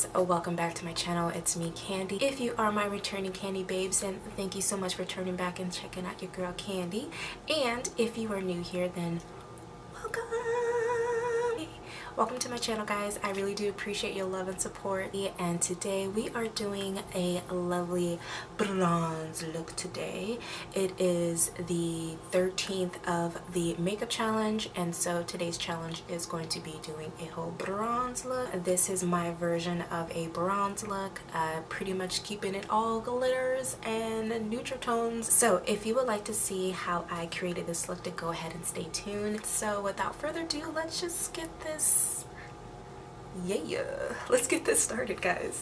guys, welcome back to my channel. It's me, Kandi. If you are my returning Kandi babes, then thank you so much for turning back and checking out your girl Kandi. And if you are new here, then welcome. Welcome to my channel, guys. I really do appreciate your love and support. And today we are doing a lovely bronze look today. It is the 13th of the makeup challenge, and so today's challenge is going to be doing a whole bronze look. This is my version of a bronze look, pretty much keeping it all glitters and neutral tones. So if you would like to see how I created this look, to go ahead and stay tuned. So without further ado, let's just get this let's get this started, guys.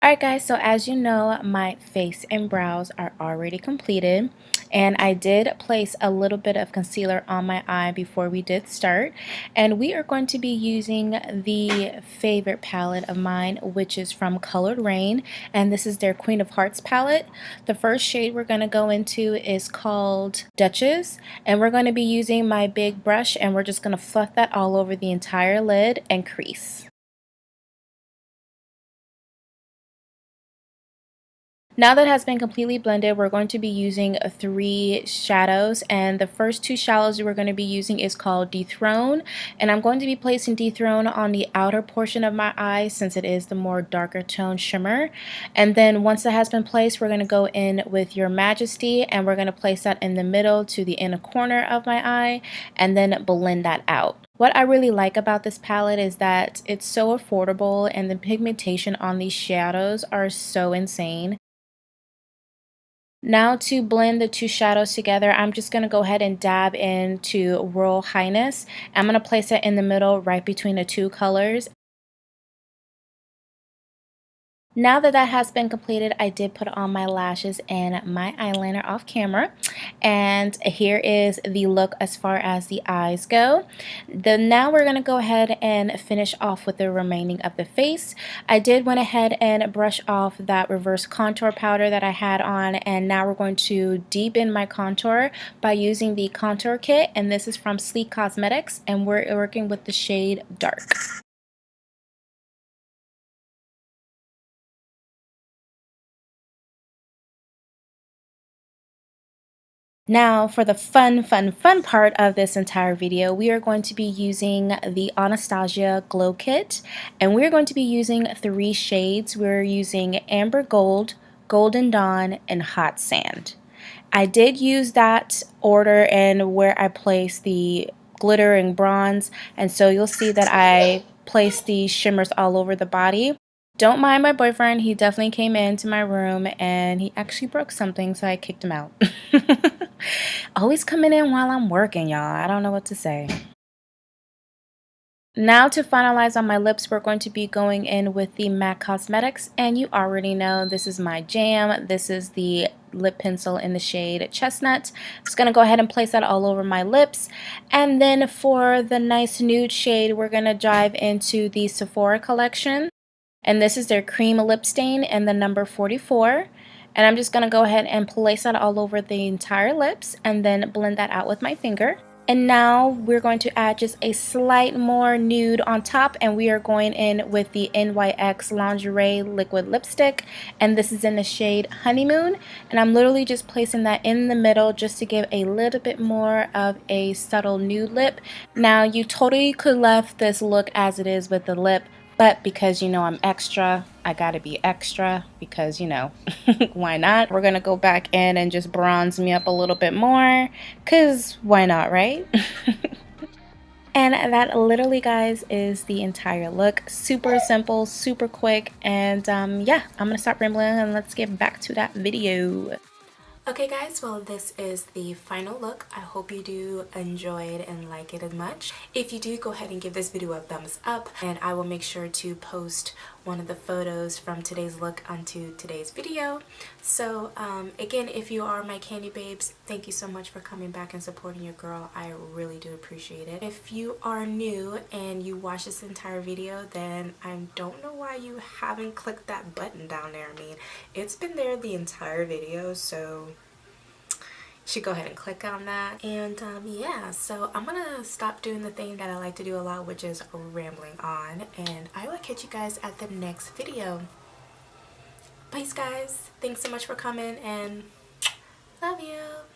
Alright guys, so as you know, my face and brows are already completed, and I did place a little bit of concealer on my eye before we did start, and we are going to be using the favorite palette of mine, which is from Raine, and this is their Queen of Hearts palette. The first shade we're going to go into is called Duchess, and we're going to be using my big brush, and we're just going to fluff that all over the entire lid and crease. Now that has been completely blended, we're going to be using 3 shadows, and the first 2 shadows we're going to be using is called Dethrone, and I'm going to be placing Dethrone on the outer portion of my eye since it is the more darker tone shimmer. And then once that has been placed, we're going to go in with your Majesty, and we're going to place that in the middle to the inner corner of my eye and then blend that out. What I really like about this palette is that it's so affordable, and the pigmentation on these shadows are so insane. Now to blend the 2 shadows together, I'm just going to go ahead and dab into Royal Highness. I'm going to place it in the middle right between the 2 colors. Now that that has been completed, I did put on my lashes and my eyeliner off camera, and here is the look as far as the eyes go. Now we're going to go ahead and finish off with the remaining of the face. I did went ahead and brush off that reverse contour powder that I had on, and now we're going to deepen my contour by using the contour kit, and this is from Sleek Cosmetics, and we're working with the shade Dark. Now for the fun part of this entire video, we are going to be using the Anastasia Glow Kit, and we're going to be using 3 shades. We're using Amber Gold, Golden Dawn, and Hot Sand. I did use that order and where I placed the glitter and bronze, and so you'll see that I placed these shimmers all over the body. Don't mind my boyfriend, he definitely came into my room and he actually broke something, so I kicked him out. Always coming in while I'm working, y'all. I don't know what to say. Now to finalize on my lips, we're going to be going in with the MAC Cosmetics, and you already know this is my jam. This is the lip pencil in the shade Chestnut. I'm just going to go ahead and place that all over my lips, and then for the nice nude shade, we're going to dive into the Sephora collection, and this is their cream lip stain in the number 44. And I'm just going to go ahead and place that all over the entire lips and then blend that out with my finger. And now we're going to add just a slight more nude on top, and we are going in with the NYX Lingerie liquid lipstick, and this is in the shade Honeymoon, and I'm literally just placing that in the middle just to give a little bit more of a subtle nude lip. Now you totally could left this look as it is with the lip, but because you know I'm extra, I gotta be extra because, you know, why not? We're gonna go back in and just bronze me up a little bit more, because why not, right? And that literally, guys, is the entire look. Super simple, super quick, and yeah, I'm gonna stop rambling and let's get back to that video. Okay guys, well this is the final look. I hope you do enjoy it and like it as much. If you do, go ahead and give this video a thumbs up, and I will make sure to post one of the photos from today's look onto today's video. So again, if you are my Kandi babes, thank you so much for coming back and supporting your girl. I really do appreciate it. If you are new and you watch this entire video, then I don't know why you haven't clicked that button down there. I mean, it's been there the entire video, so should go ahead and click on that. And yeah, so I'm gonna stop doing the thing that I like to do a lot, which is rambling on, and I will catch you guys at the next video. Peace, guys. Thanks so much for coming, and love you.